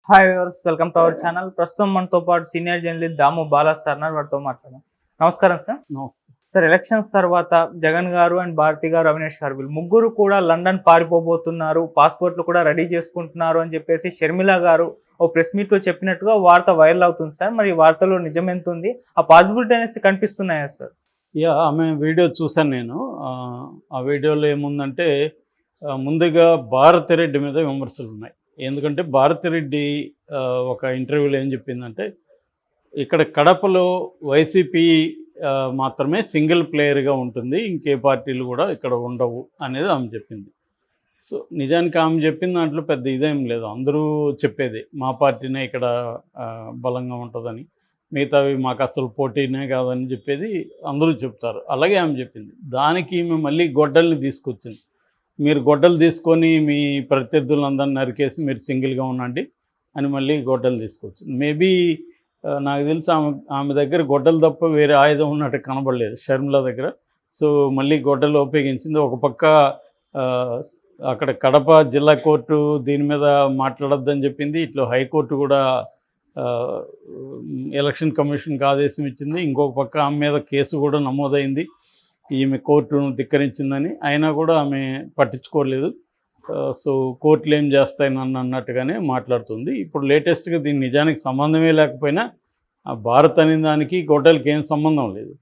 Hi viewers, welcome to our channel. ప్రస్తుతం మనతో పాటు సీనియర్ జర్నలిస్ట్ దాము బాలా సార్ వారితో మాట్లాడదాం. నమస్కారం సార్. సార్, ఎలక్షన్స్ తర్వాత జగన్ గారు అండ్ భారతి గారు, అవినాష్ గారు వీళ్ళు ముగ్గురు కూడా లండన్ పారిపోబోతున్నారు, పాస్పోర్ట్లు కూడా రెడీ చేసుకుంటున్నారు అని చెప్పేసి షర్మిల గారు ఓ ప్రెస్ మీట్ లో చెప్పినట్టుగా వార్త వైరల్ అవుతుంది సార్. మరి ఈ వార్తలో నిజం ఎంత ఉంది? ఆ పాసిబిలిటీ అనేసి కనిపిస్తున్నాయా సార్? ఆమె వీడియో చూశాను నేను. ఆ వీడియోలో ఏముందంటే ముందుగా భారతిరెడ్డి మీద విమర్శలు ఉన్నాయి. ఎందుకంటే భారతిరెడ్డి ఒక ఇంటర్వ్యూలో ఏం చెప్పిందంటే, ఇక్కడ కడపలో వైసీపీ మాత్రమే సింగిల్ ప్లేయర్గా ఉంటుంది, ఇంకే పార్టీలు కూడా ఇక్కడ ఉండవు అనేది ఆమె చెప్పింది. సో నిజానికి ఆమె చెప్పిన దాంట్లో పెద్ద ఇదేం లేదు, అందరూ చెప్పేది మా పార్టీనే ఇక్కడ బలంగా ఉంటుందని, మిగతావి మాకు అసలు పోటీనే కాదని చెప్పేది అందరూ చెప్తారు. అలాగే ఆమె చెప్పింది. దానికి ఈమె మళ్ళీ గొడ్డల్ని తీసుకొచ్చింది. మీరు గొడ్డలు తీసుకొని మీ ప్రత్యర్థులందరినీ నరికేసి మీరు సింగిల్గా ఉండండి అని మళ్ళీ గొడ్డలు తీసుకొచ్చింది. మేబీ నాకు తెలిసి ఆమె దగ్గర గొడ్డలు తప్ప వేరే ఆయుధం ఉన్నట్టు కనబడలేదు షర్మిల దగ్గర. సో మళ్ళీ గొడ్డలు ఉపయోగించింది. ఒక పక్క అక్కడ కడప జిల్లా కోర్టు దీని మీద మాట్లాడొద్దని చెప్పింది, ఇట్లా హైకోర్టు కూడా ఎలక్షన్ కమిషన్కి ఆదేశం ఇచ్చింది. ఇంకొక పక్క ఆమె మీద కేసు కూడా నమోదైంది, ఈమె కోర్టును ధిక్కరించిందని. అయినా కూడా ఆమె పట్టించుకోలేదు. సో కోర్టులు ఏం చేస్తాయి నన్ను అన్నట్టుగానే మాట్లాడుతుంది. ఇప్పుడు లేటెస్ట్గా దీని నిజానికి సంబంధమే లేకపోయినా భారత్ అనే దానికి గొడ్డలకి ఏం సంబంధం లేదు.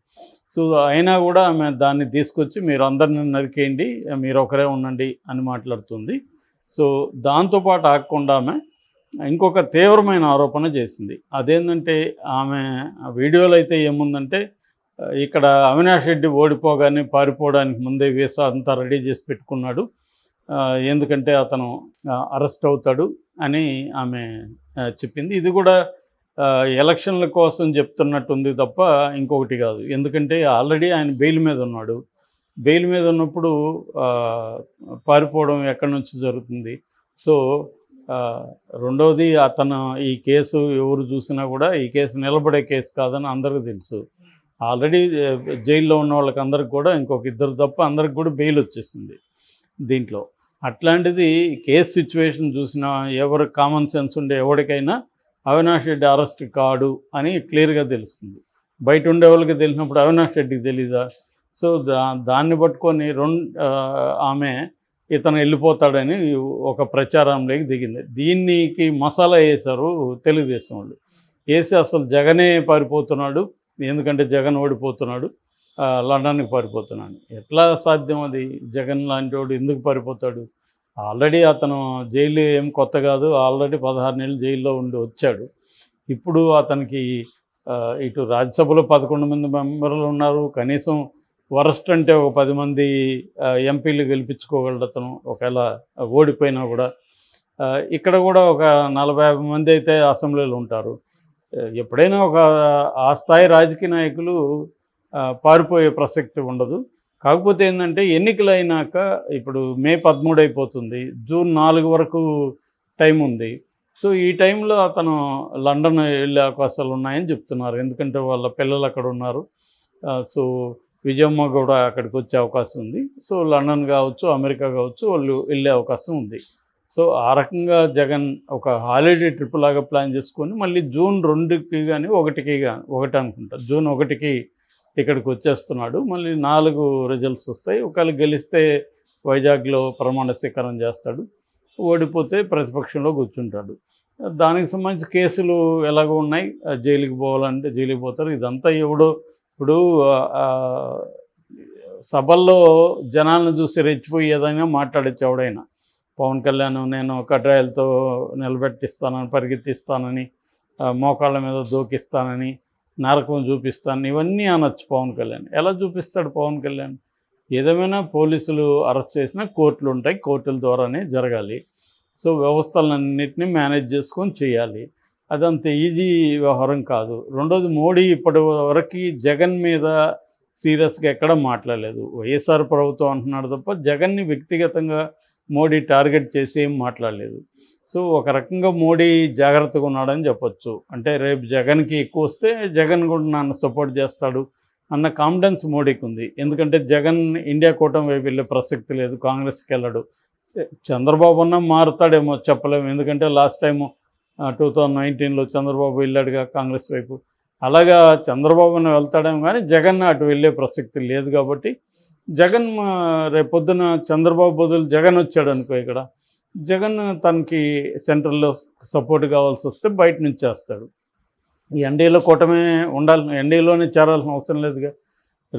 సో అయినా కూడా ఆమె దాన్ని తీసుకొచ్చి మీరు అందరిని నరికేయండి, మీరు ఒకరే ఉండండి అని మాట్లాడుతుంది. సో దాంతోపాటు ఆగకుండా ఆమె ఇంకొక తీవ్రమైన ఆరోపణ చేసింది. అదేంటంటే ఆమె వీడియోలో అయితే ఏముందంటే, ఇక్కడ అవినాష్ రెడ్డి ఓడిపోగానే పారిపోవడానికి ముందే వీసా అంతా రెడీ చేసి పెట్టుకున్నాడు, ఎందుకంటే అతను అరెస్ట్ అవుతాడు అని ఆమె చెప్పింది. ఇది కూడా ఎలక్షన్ల కోసం చెప్తున్నట్టుంది తప్ప ఇంకొకటి కాదు. ఎందుకంటే ఆల్రెడీ ఆయన బెయిల్ మీద ఉన్నాడు. బెయిల్ మీద ఉన్నప్పుడు పారిపోవడం ఎక్కడి నుంచి జరుగుతుంది? సో రెండవది, అతను ఈ కేసు ఎవరు చూసినా కూడా ఈ కేసు నిలబడే కేసు కాదని అందరికీ తెలుసు. ఆల్రెడీ జైల్లో ఉన్న వాళ్ళకి అందరికి కూడా ఇంకొక ఇద్దరు తప్ప అందరికి కూడా బెయిల్ వచ్చేసింది దీంట్లో. అట్లాంటిది కేసు సిచ్యువేషన్ చూసినా ఎవరు కామన్ సెన్స్ ఉండే ఎవరికైనా అవినాష్ రెడ్డి అరెస్ట్ కాడు అని క్లియర్గా తెలుస్తుంది. బయట ఉండే వాళ్ళకి తెలిసినప్పుడు అవినాష్ రెడ్డికి తెలీదా? సో దాన్ని పట్టుకొని ఆమె ఇతను వెళ్ళిపోతాడని ఒక ప్రచారంలోకి దిగింది. దీనికి మసాలా వేశారు తెలుగుదేశం వాళ్ళు. వేసి అసలు జగనే పారిపోతున్నాడు, ఎందుకంటే జగన్ ఓడిపోతున్నాడు, లండన్కి పారిపోతున్నాడు. ఎట్లా సాధ్యం అది? జగన్ లాంటి వాడు ఎందుకు పారిపోతాడు? ఆల్రెడీ అతను జైలు ఏం కొత్త కాదు, ఆల్రెడీ 16 నెలలు జైల్లో ఉండి వచ్చాడు. ఇప్పుడు అతనికి ఇటు రాజ్యసభలో 11 మంది మెంబర్లు ఉన్నారు, కనీసం వరస్ట్ అంటే ఒక 10 మంది ఎంపీలు గెలిపించుకోగలడు అతను ఒకవేళ ఓడిపోయినా కూడా. ఇక్కడ కూడా ఒక 40-50 మంది అయితే అసెంబ్లీలో ఉంటారు. ఎప్పుడైనా ఒక ఆ స్థాయి రాజకీయ నాయకులు పారిపోయే ప్రసక్తి ఉండదు. కాకపోతే ఏంటంటే ఎన్నికలు అయినాక ఇప్పుడు మే 13 అయిపోతుంది, జూన్ 4 వరకు టైం ఉంది. సో ఈ టైంలో అతను లండన్ వెళ్ళే అవకాశాలు ఉన్నాయని చెప్తున్నారు. ఎందుకంటే వాళ్ళ పిల్లలు అక్కడ ఉన్నారు. సో విజయమ్మ కూడా అక్కడికి వచ్చే అవకాశం ఉంది. సో లండన్ కావచ్చు, అమెరికా కావచ్చు, వాళ్ళు వెళ్ళే అవకాశం ఉంది. సో ఆ రకంగా జగన్ ఒక హాలిడే ట్రిప్ లాగా ప్లాన్ చేసుకొని మళ్ళీ జూన్ 2కి కానీ 1 అనుకుంటా, జూన్ 1కి ఇక్కడికి వచ్చేస్తున్నాడు. మళ్ళీ 4 రిజల్ట్స్ వస్తాయి. ఒకవేళ గెలిస్తే వైజాగ్లో ప్రమాణ స్వీకారం చేస్తాడు, ఓడిపోతే ప్రతిపక్షంలో కూర్చుంటాడు. దానికి సంబంధించి కేసులు ఎలాగో ఉన్నాయి, జైలుకి పోవాలంటే జైలుకి పోతారు. ఇదంతా ఇప్పుడు సభల్లో జనాలను చూసి రెచ్చిపోయి ఏదైనా మాట్లాడచ్చు ఎవడైనా. పవన్ కళ్యాణ్ నేను కడ్రాయలతో నిలబెట్టిస్తానని, పరిగెత్తిస్తానని, మోకాళ్ళ మీద దూకిస్తానని, నరకం చూపిస్తానని ఇవన్నీ అనొచ్చు పవన్ కళ్యాణ్. ఎలా చూపిస్తాడు పవన్ కళ్యాణ్? ఏదేమైనా పోలీసులు అరెస్ట్ చేసినా కోర్టులు ఉంటాయి, కోర్టుల ద్వారానే జరగాలి. సో వ్యవస్థలన్నింటినీ మేనేజ్ చేసుకొని చేయాలి. అదంత ఈజీ వ్యవహారం కాదు. రెండోది, మోడీ ఇప్పటి వరకు జగన్ మీద సీరియస్గా ఎక్కడ మాట్లాడలేదు. వైఎస్ఆర్ ప్రభుత్వం అంటున్నాడు తప్ప జగన్ని వ్యక్తిగతంగా మోడీ టార్గెట్ చేసి ఏం మాట్లాడలేదు. సో ఒక రకంగా మోడీ జాగ్రత్తగా ఉన్నాడని చెప్పొచ్చు. అంటే రేపు జగన్కి ఎక్కువ వస్తే జగన్ కూడా నన్ను సపోర్ట్ చేస్తాడు అన్న కాన్ఫిడెన్స్ మోడీకి ఉంది. ఎందుకంటే జగన్ ఇండియా కూటమి వైపు వెళ్ళే ప్రసక్తి లేదు, కాంగ్రెస్కి వెళ్ళడు. చంద్రబాబు అన్న మారుతాడేమో చెప్పలేము. ఎందుకంటే లాస్ట్ టైము 2019లో చంద్రబాబు వెళ్ళాడుగా కాంగ్రెస్ వైపు. అలాగా చంద్రబాబును వెళ్తాడేమో కానీ జగన్ అటు వెళ్ళే ప్రసక్తి లేదు కాబట్టి జగన్ రేపొద్దున చంద్రబాబు బదులు జగన్ వచ్చాడు అనుకో, ఇక్కడ జగన్ తనకి సెంట్రల్లో సపోర్ట్ కావాల్సి వస్తే బయట నుంచి చేస్తాడు. ఈ ఎన్డీఏలో కూటమే ఉండాలి, ఎన్డీఏలోనే చేరాల్సిన అవసరం లేదుగా,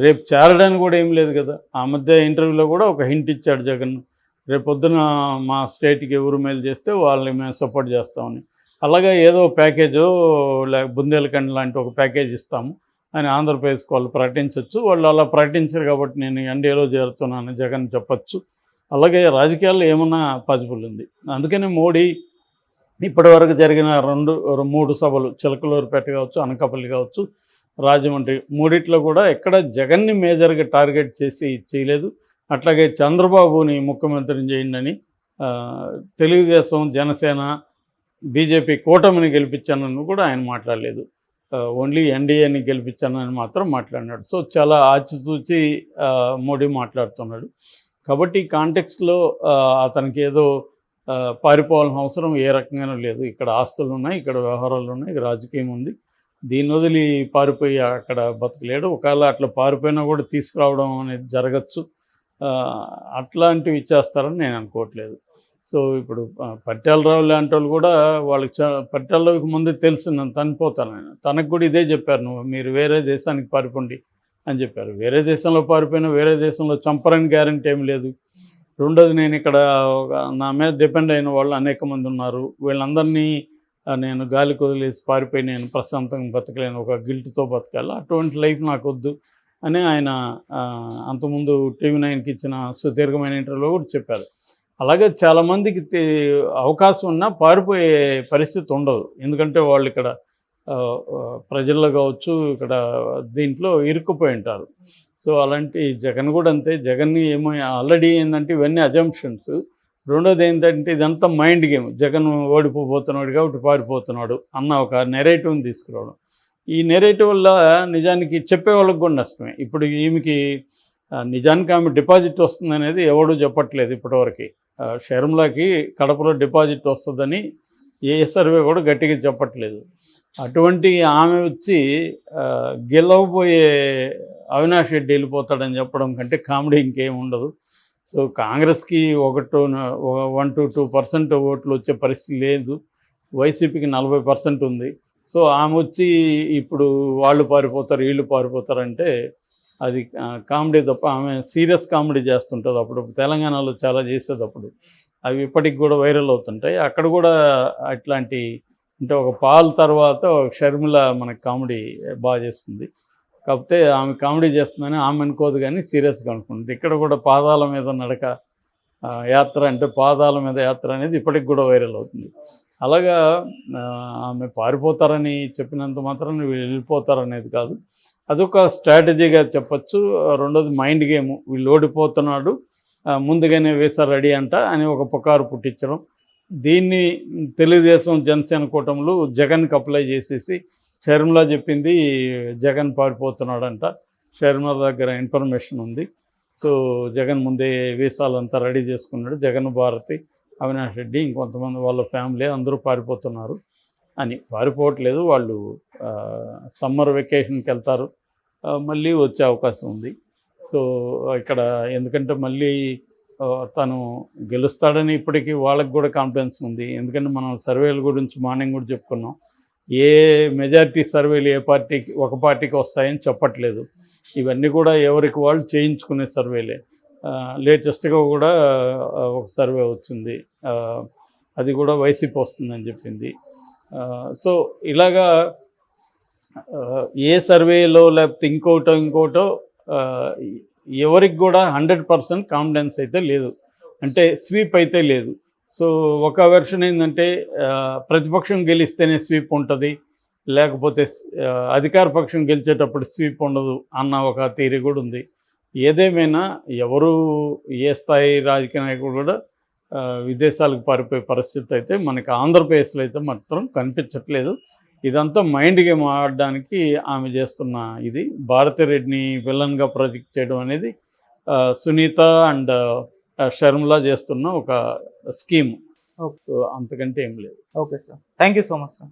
రేపు చేరడానికి కూడా ఏం లేదు కదా. ఆ మధ్య ఇంటర్వ్యూలో కూడా ఒక హింట్ ఇచ్చాడు జగన్, రేపొద్దున మా స్టేట్కి ఎవరు మేలు చేస్తే వాళ్ళని మేము సపోర్ట్ చేస్తామని. అలాగే ఏదో ప్యాకేజో బుందేల్ఖండ్ లాంటి ఒక ప్యాకేజ్ ఇస్తాము అని ఆంధ్రప్రదేశ్కి వాళ్ళు ప్రకటించవచ్చు. వాళ్ళు అలా ప్రకటించారు కాబట్టి నేను ఎన్డీఏలో చేరుతున్నాను జగన్ చెప్పచ్చు. అలాగే రాజకీయాల్లో ఏమన్నా పాసిబుల్ ఉంది. అందుకని మోడీ ఇప్పటివరకు జరిగిన 3 సభలు, చిలకలూరుపేట కావచ్చు, అనకాపల్లి కావచ్చు, రాజమండ్రి, మూడిట్లో కూడా ఎక్కడ జగన్ని మేజర్గా టార్గెట్ చేసి చేయలేదు. అట్లాగే చంద్రబాబుని ముఖ్యమంత్రిని చేయండి అని తెలుగుదేశం, జనసేన, బీజేపీ కూటమిని గెలిపించానని కూడా ఆయన మాట్లాడలేదు. ఓన్లీ ఎన్డీఏని గెలిపించానని మాత్రం మాట్లాడినాడు. సో చాలా ఆచితూచి మోడీ మాట్లాడుతున్నాడు. కాబట్టి ఈ కాంటెక్స్ట్లో అతనికి ఏదో పారిపోవాల్సిన అవసరం ఏ రకంగానూ లేదు. ఇక్కడ ఆస్తులు ఉన్నాయి, ఇక్కడ వ్యవహారాలు ఉన్నాయి, ఇక్కడ రాజకీయం ఉంది. దీన్ని వదిలి పారిపోయి అక్కడ బతకలేడు. ఒకవేళ అట్లా పారిపోయినా కూడా తీసుకురావడం అనేది జరగచ్చు. అట్లాంటివి ఇచ్చేస్తారని నేను అనుకోవట్లేదు. సో ఇప్పుడు పట్టాలరావు లాంటి వాళ్ళు కూడా వాళ్ళకి పట్టాలరావుకి ముందే తెలుసు నన్ను చనిపోతాను ఆయన, తనకు కూడా ఇదే చెప్పారు, మీరు వేరే దేశానికి పారిపోండి అని చెప్పారు. వేరే దేశంలో పారిపోయినా వేరే దేశంలో చంపరని గ్యారంటీ ఏమి లేదు. రెండోది, నేను ఇక్కడ నా మీద డిపెండ్ అయిన వాళ్ళు అనేక మంది ఉన్నారు, వీళ్ళందరినీ నేను గాలికి వదిలేసి పారిపోయి నేను ప్రశాంతంగా బతకలేను, ఒక గిల్ట్తో బతకాలి, అటువంటి లైఫ్ నాకు వద్దు అని ఆయన అంతకుముందు TV9కి ఇచ్చిన సుదీర్ఘమైన ఇంటర్వ్యూలో కూడా చెప్పారు. అలాగే చాలామందికి అవకాశం ఉన్నా పారిపోయే పరిస్థితి ఉండదు. ఎందుకంటే వాళ్ళు ఇక్కడ ప్రజల్లో కావచ్చు, ఇక్కడ దీంట్లో ఇరుక్కుపోయి ఉంటారు. సో అలాంటి జగన్ కూడా అంతే. జగన్ని ఏమో ఆల్రెడీ ఏంటంటే ఇవన్నీ అజంప్షన్స్. రెండోది ఏంటంటే ఇదంతా మైండ్ గేమ్. జగన్ ఓడిపోతున్నాడు కాబట్టి పారిపోతున్నాడు అన్న ఒక నెరేటివ్ని తీసుకురావడం. ఈ నెరేటివ్ వల్ల నిజానికి చెప్పేవాళ్ళకి కూడా నష్టమే. ఇప్పుడు ఈమెకి నిజానికి ఆమె డిపాజిట్ వస్తుంది అనేది ఎవడూ చెప్పట్లేదు ఇప్పటివరకు. షర్మిలాకి కడపలో డిపాజిట్ వస్తుందని ఏ సర్వే కూడా గట్టిగా చెప్పట్లేదు. అటువంటి ఆమె వచ్చి గెలవబోయే అవినాష్ రెడ్డి వెళ్ళిపోతాడని చెప్పడం కంటే కామెడీ ఇంకేం ఉండదు. సో కాంగ్రెస్కి 1-2% ఓట్లు వచ్చే పరిస్థితి లేదు. వైసీపీకి 40% ఉంది. సో ఆమె వచ్చి ఇప్పుడు వాళ్ళు పారిపోతారు, వీళ్ళు పారిపోతారంటే అది కామెడీ తప్ప. ఆమె సీరియస్ కామెడీ చేస్తుంటుంది. అప్పుడు తెలంగాణలో చాలా చేసేది, అప్పుడు అవి ఇప్పటికి కూడా వైరల్ అవుతుంటాయి. అక్కడ కూడా అట్లాంటి, అంటే ఒక పాల్ తర్వాత షర్మిల మనకి కామెడీ బాగా చేస్తుంది. కాకపోతే ఆమె కామెడీ చేస్తుందని ఆమె అనుకోదు, కానీ సీరియస్గా అనుకుంటుంది. ఇక్కడ కూడా పాదాల మీద నడక యాత్ర, అంటే పాదాల మీద యాత్ర అనేది ఇప్పటికి కూడా వైరల్ అవుతుంది. అలాగా ఆమె పారిపోతారని చెప్పినంత మాత్రం వీళ్ళు వెళ్ళిపోతారనేది కాదు, అదొక స్ట్రాటజీగా చెప్పచ్చు. రెండోది మైండ్ గేమ్, వీళ్ళు ఓడిపోతున్నాడు ముందుగానే వీసా రెడీ అంట అని ఒక పుకారు పుట్టించడం. దీన్ని తెలుగుదేశం, జనసేన కూటములు జగన్కి అప్లై చేసేసి షర్మిల చెప్పింది జగన్ పారిపోతున్నాడంట, షర్మిల దగ్గర ఇన్ఫర్మేషన్ ఉంది, సో జగన్ ముందే వీసాలంతా రెడీ చేసుకున్నాడు, జగన్, భారతి, అవినాష్ రెడ్డి, ఇంకొంతమంది వాళ్ళ ఫ్యామిలీ అందరూ పారిపోతున్నారు అని. పారిపోవట్లేదు, వాళ్ళు సమ్మర్ వెకేషన్కి వెళ్తారు, మళ్ళీ వచ్చే అవకాశం ఉంది. సో ఇక్కడ ఎందుకంటే మళ్ళీ తను గెలుస్తాడని ఇప్పటికీ వాళ్ళకి కూడా కాన్ఫిడెన్స్ ఉంది. ఎందుకంటే మనం సర్వేల గురించి మార్నింగ్ కూడా చెప్పుకున్నాం. ఏ మెజారిటీ సర్వేలు ఏ పార్టీకి, ఒక పార్టీకి వస్తాయని చెప్పట్లేదు. ఇవన్నీ కూడా ఎవరికి వాళ్ళు చేయించుకునే సర్వేలే. లేటెస్ట్గా కూడా ఒక సర్వే వచ్చింది, అది కూడా వైసీపీ వస్తుందని చెప్పింది. సో ఇలాగా ఏ సర్వేలో లేకపోతే ఇంకోటో ఎవరికి కూడా 100% కాన్ఫిడెన్స్ అయితే లేదు, అంటే స్వీప్ అయితే లేదు. సో ఒక వెర్షన్ ఏంటంటే ప్రతిపక్షం గెలిస్తేనే స్వీప్ ఉంటుంది, లేకపోతే అధికార పక్షం గెలిచేటప్పుడు స్వీప్ ఉండదు అన్న ఒక థియరీ కూడా ఉంది. ఏదేమైనా ఎవరు ఏ స్థాయి రాజకీయ నాయకుడు కూడా విదేశాలకు పారిపోయే పరిస్థితి అయితే మనకి ఆంధ్రప్రదేశ్లో అయితే మాత్రం కనిపించట్లేదు. ఇదంతా మైండ్ గేమ్ ఆడడానికి ఆమె చేస్తున్న ఇది. భారతిరెడ్డిని విలన్గా ప్రొజెక్ట్ చేయడం అనేది సునీత అండ్ షర్మిల చేస్తున్న ఒక స్కీమ్. Okay. సో అంతకంటే ఏం లేదు. Okay sir, thank you so much sir.